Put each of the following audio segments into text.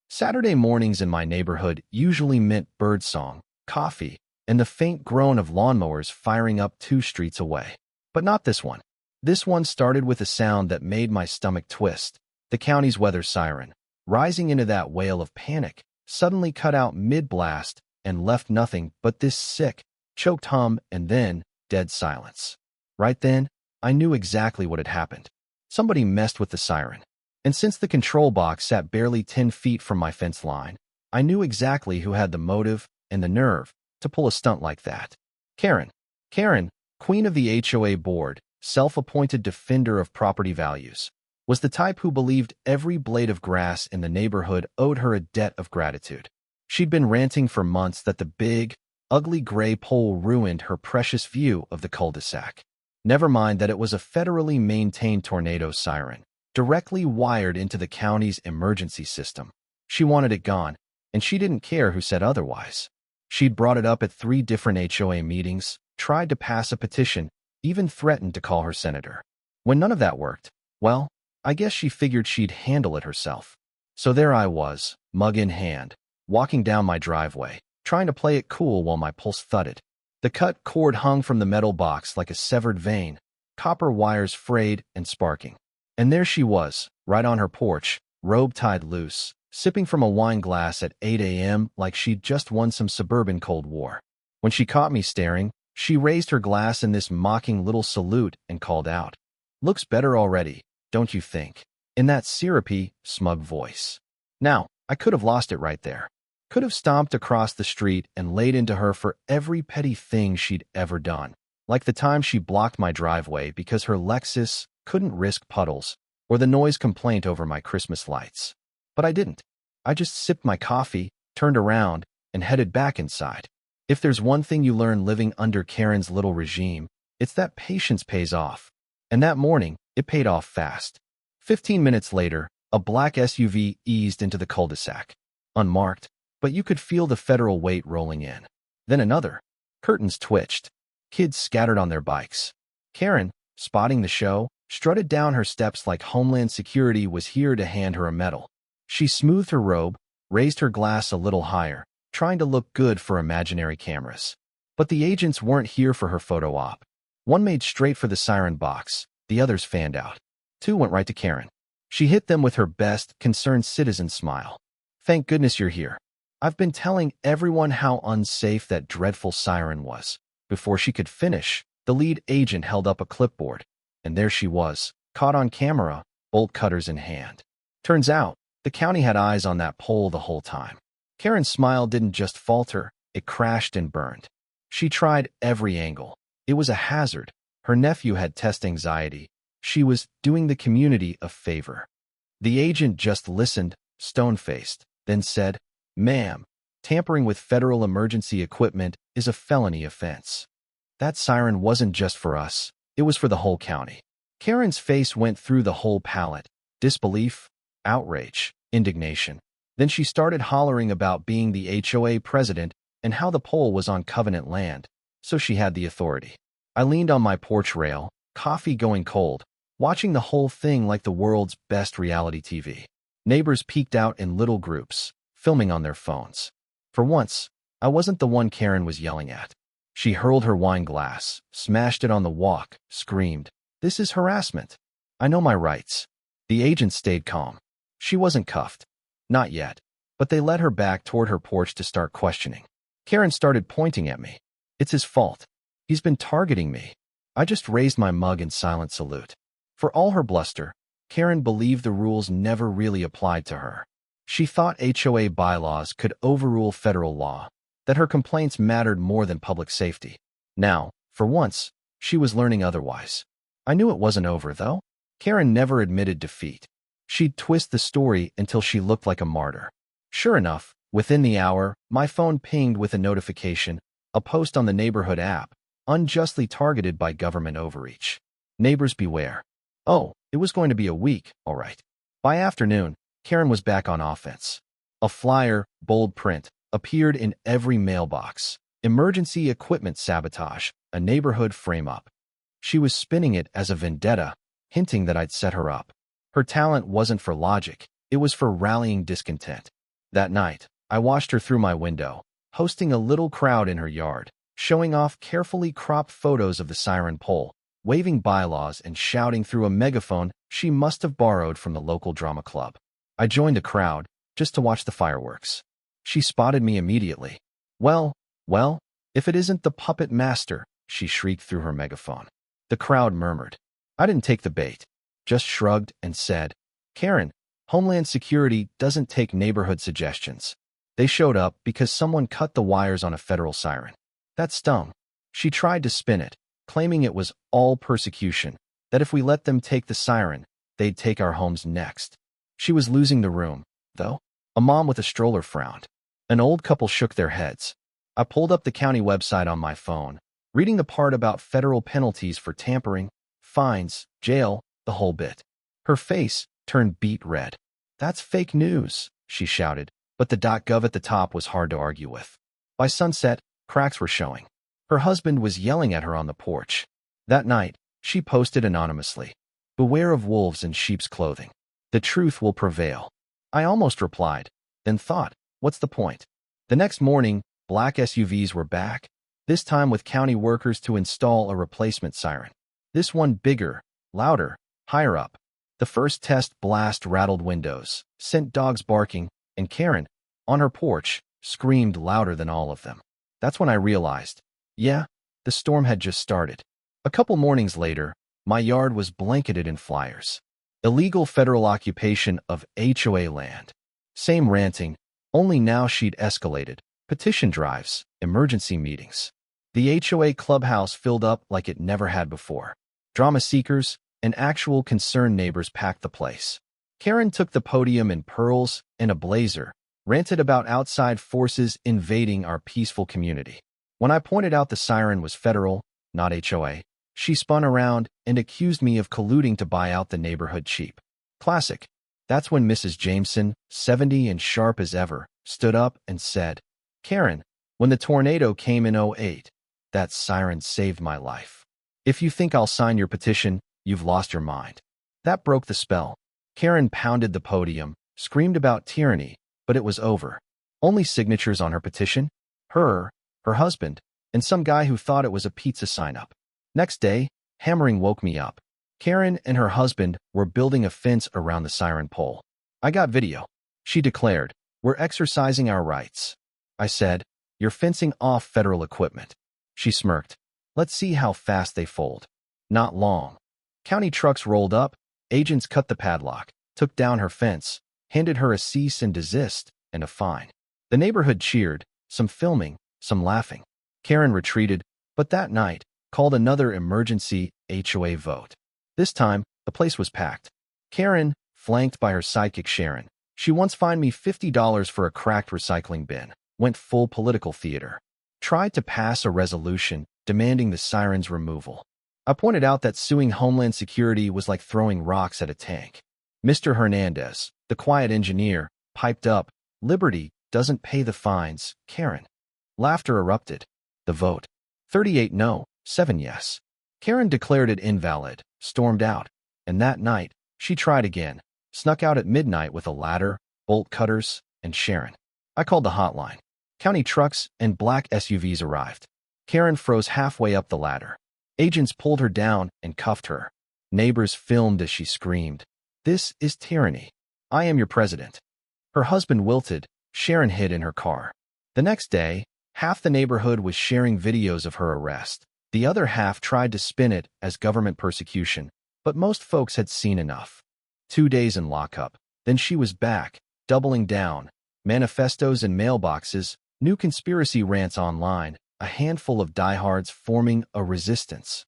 Saturday mornings in my neighborhood usually meant birdsong, coffee, and the faint groan of lawnmowers firing up 2 streets away. But not this one. This one started with a sound that made my stomach twist. The county's weather siren, rising into that wail of panic, suddenly cut out mid-blast and left nothing but this sick, choked hum and then dead silence. Right then, I knew exactly what had happened. Somebody messed with the siren. And since the control box sat barely 10 feet from my fence line, I knew exactly who had the motive and the nerve to pull a stunt like that. Karen. Karen, queen of the HOA board, self-appointed defender of property values, was the type who believed every blade of grass in the neighborhood owed her a debt of gratitude. She'd been ranting for months that the big, ugly gray pole ruined her precious view of the cul-de-sac. Never mind that it was a federally maintained tornado siren, directly wired into the county's emergency system. She wanted it gone, and she didn't care who said otherwise. She'd brought it up at 3 different HOA meetings, tried to pass a petition, even threatened to call her senator. When none of that worked, well, I guess she figured she'd handle it herself. So there I was, mug in hand, walking down my driveway, trying to play it cool while my pulse thudded. The cut cord hung from the metal box like a severed vein, copper wires frayed and sparking. And there she was, right on her porch, robe tied loose, sipping from a wine glass at 8 a.m. like she'd just won some suburban Cold War. When she caught me staring, she raised her glass in this mocking little salute and called out, "Looks better already, don't you think?" in that syrupy, smug voice. Now, I could have lost it right there. Could have stomped across the street and laid into her for every petty thing she'd ever done, like the time she blocked my driveway because her Lexus couldn't risk puddles, or the noise complaint over my Christmas lights. But I didn't. I just sipped my coffee, turned around, and headed back inside. If there's one thing you learn living under Karen's little regime, it's that patience pays off. And that morning, it paid off fast. 15 minutes later, a black SUV eased into the cul-de-sac. Unmarked, but you could feel the federal weight rolling in. Then another. Curtains twitched. Kids scattered on their bikes. Karen, spotting the show, strutted down her steps like Homeland Security was here to hand her a medal. She smoothed her robe, raised her glass a little higher, trying to look good for imaginary cameras. But the agents weren't here for her photo op. One made straight for the siren box, the others fanned out. 2 went right to Karen. She hit them with her best, concerned citizen smile. "Thank goodness you're here. I've been telling everyone how unsafe that dreadful siren was." Before she could finish, the lead agent held up a clipboard, and there she was, caught on camera, bolt cutters in hand. Turns out, the county had eyes on that pole the whole time. Karen's smile didn't just falter, it crashed and burned. She tried every angle. It was a hazard. Her nephew had test anxiety. She was doing the community a favor. The agent just listened, stone-faced, then said, "Ma'am, tampering with federal emergency equipment is a felony offense. That siren wasn't just for us, it was for the whole county." Karen's face went through the whole palette. Disbelief, outrage, indignation. Then she started hollering about being the HOA president and how the pole was on covenant land, so she had the authority. I leaned on my porch rail, coffee going cold, watching the whole thing like the world's best reality TV. Neighbors peeked out in little groups, filming on their phones. For once, I wasn't the one Karen was yelling at. She hurled her wine glass, smashed it on the walk, screamed, "This is harassment. I know my rights." The agent stayed calm. She wasn't cuffed. Not yet. But they led her back toward her porch to start questioning. Karen started pointing at me. "It's his fault. He's been targeting me." I just raised my mug in silent salute. For all her bluster, Karen believed the rules never really applied to her. She thought HOA bylaws could overrule federal law, that her complaints mattered more than public safety. Now, for once, she was learning otherwise. I knew it wasn't over, though. Karen never admitted defeat. She'd twist the story until she looked like a martyr. Sure enough, within the hour, my phone pinged with a notification, a post on the neighborhood app, unjustly targeted by government overreach. Neighbors beware. Oh, it was going to be a week, all right. By afternoon, Karen was back on offense. A flyer, bold print, appeared in every mailbox. Emergency equipment sabotage, a neighborhood frame-up. She was spinning it as a vendetta, hinting that I'd set her up. Her talent wasn't for logic, it was for rallying discontent. That night, I watched her through my window, hosting a little crowd in her yard, showing off carefully cropped photos of the siren pole, waving bylaws and shouting through a megaphone she must have borrowed from the local drama club. I joined the crowd just to watch the fireworks. She spotted me immediately. Well, if it isn't the puppet master, she shrieked through her megaphone. The crowd murmured. I didn't take the bait, just shrugged and said, Karen, Homeland Security doesn't take neighborhood suggestions. They showed up because someone cut the wires on a federal siren. That stung. She tried to spin it, claiming it was all persecution, that if we let them take the siren, they'd take our homes next. She was losing the room, though. A mom with a stroller frowned. An old couple shook their heads. I pulled up the county website on my phone, reading the part about federal penalties for tampering, fines, jail, the whole bit. Her face turned beet red. That's fake news, she shouted, but the .gov at the top was hard to argue with. By sunset, cracks were showing. Her husband was yelling at her on the porch. That night, she posted anonymously, Beware of wolves in sheep's clothing. The truth will prevail. I almost replied, then thought, what's the point? The next morning, black SUVs were back, this time with county workers to install a replacement siren. This one bigger, louder, higher up. The first test blast rattled windows, sent dogs barking, and Karen, on her porch, screamed louder than all of them. That's when I realized, yeah, the storm had just started. A couple mornings later, my yard was blanketed in flyers. Illegal federal occupation of HOA land. Same ranting, only now she'd escalated. Petition drives, emergency meetings. The HOA clubhouse filled up like it never had before. Drama seekers and actual concerned neighbors packed the place. Karen took the podium in pearls and a blazer, ranted about outside forces invading our peaceful community. When I pointed out the siren was federal, not HOA, she spun around and accused me of colluding to buy out the neighborhood cheap. Classic. That's when Mrs. Jameson, 70 and sharp as ever, stood up and said, Karen, when the tornado came in '08, that siren saved my life. If you think I'll sign your petition, you've lost your mind. That broke the spell. Karen pounded the podium, screamed about tyranny, but it was over. Only signatures on her petition, her husband, and some guy who thought it was a pizza sign-up. Next day, hammering woke me up. Karen and her husband were building a fence around the siren pole. I got video. She declared, We're exercising our rights. I said, You're fencing off federal equipment. She smirked. Let's see how fast they fold. Not long. County trucks rolled up, agents cut the padlock, took down her fence, handed her a cease and desist and a fine. The neighborhood cheered, some filming, some laughing. Karen retreated, but that night, called another emergency HOA vote. This time, the place was packed. Karen, flanked by her sidekick Sharon, she once fined me $50 for a cracked recycling bin, went full political theater. Tried to pass a resolution demanding the siren's removal. I pointed out that suing Homeland Security was like throwing rocks at a tank. Mr. Hernandez, the quiet engineer, piped up, Liberty doesn't pay the fines, Karen. Laughter erupted. The vote. 38 no, 7 yes. Karen declared it invalid, stormed out, and that night, she tried again, snuck out at midnight with a ladder, bolt cutters, and Sharon. I called the hotline. County trucks and black SUVs arrived. Karen froze halfway up the ladder. Agents pulled her down and cuffed her. Neighbors filmed as she screamed, This is tyranny. I am your president. Her husband wilted, Sharon hid in her car. The next day, half the neighborhood was sharing videos of her arrest. The other half tried to spin it as government persecution, but most folks had seen enough. 2 days in lockup, then she was back, doubling down. Manifestos in mailboxes, new conspiracy rants online, a handful of diehards forming a resistance.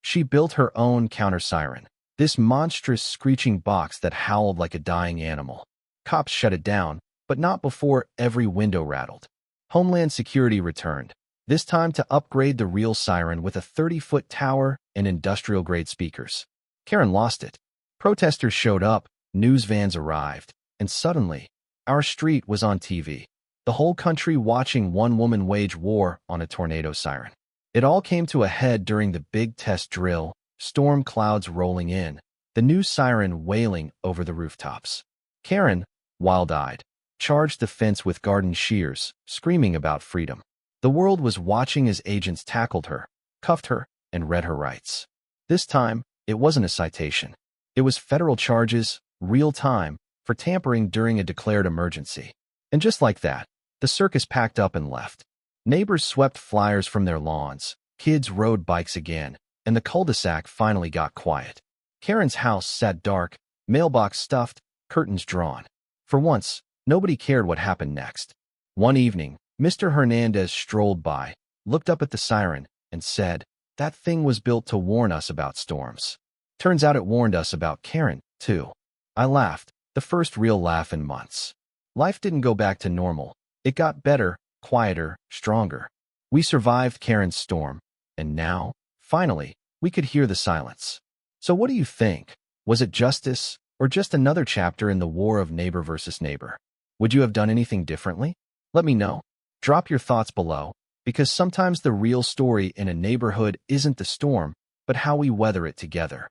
She built her own counter-siren, this monstrous screeching box that howled like a dying animal. Cops shut it down, but not before every window rattled. Homeland Security returned, this time to upgrade the real siren with a 30-foot tower and industrial-grade speakers. Karen lost it. Protesters showed up, news vans arrived, and suddenly, our street was on TV. The whole country watching one woman wage war on a tornado siren. It all came to a head during the big test drill, storm clouds rolling in, the new siren wailing over the rooftops. Karen, wild-eyed, charged the fence with garden shears, screaming about freedom. The world was watching as agents tackled her, cuffed her, and read her rights. This time, it wasn't a citation. It was federal charges, real time, for tampering during a declared emergency. And just like that, the circus packed up and left. Neighbors swept flyers from their lawns, kids rode bikes again, and the cul-de-sac finally got quiet. Karen's house sat dark, mailbox stuffed, curtains drawn. For once, nobody cared what happened next. One evening, Mr. Hernandez strolled by, looked up at the siren, and said, "That thing was built to warn us about storms." Turns out it warned us about Karen, too. I laughed, the first real laugh in months. Life didn't go back to normal. It got better, quieter, stronger. We survived Karen's storm, and now, finally, we could hear the silence. So what do you think? Was it justice, or just another chapter in the war of neighbor versus neighbor? Would you have done anything differently? Let me know. Drop your thoughts below, because sometimes the real story in a neighborhood isn't the storm, but how we weather it together.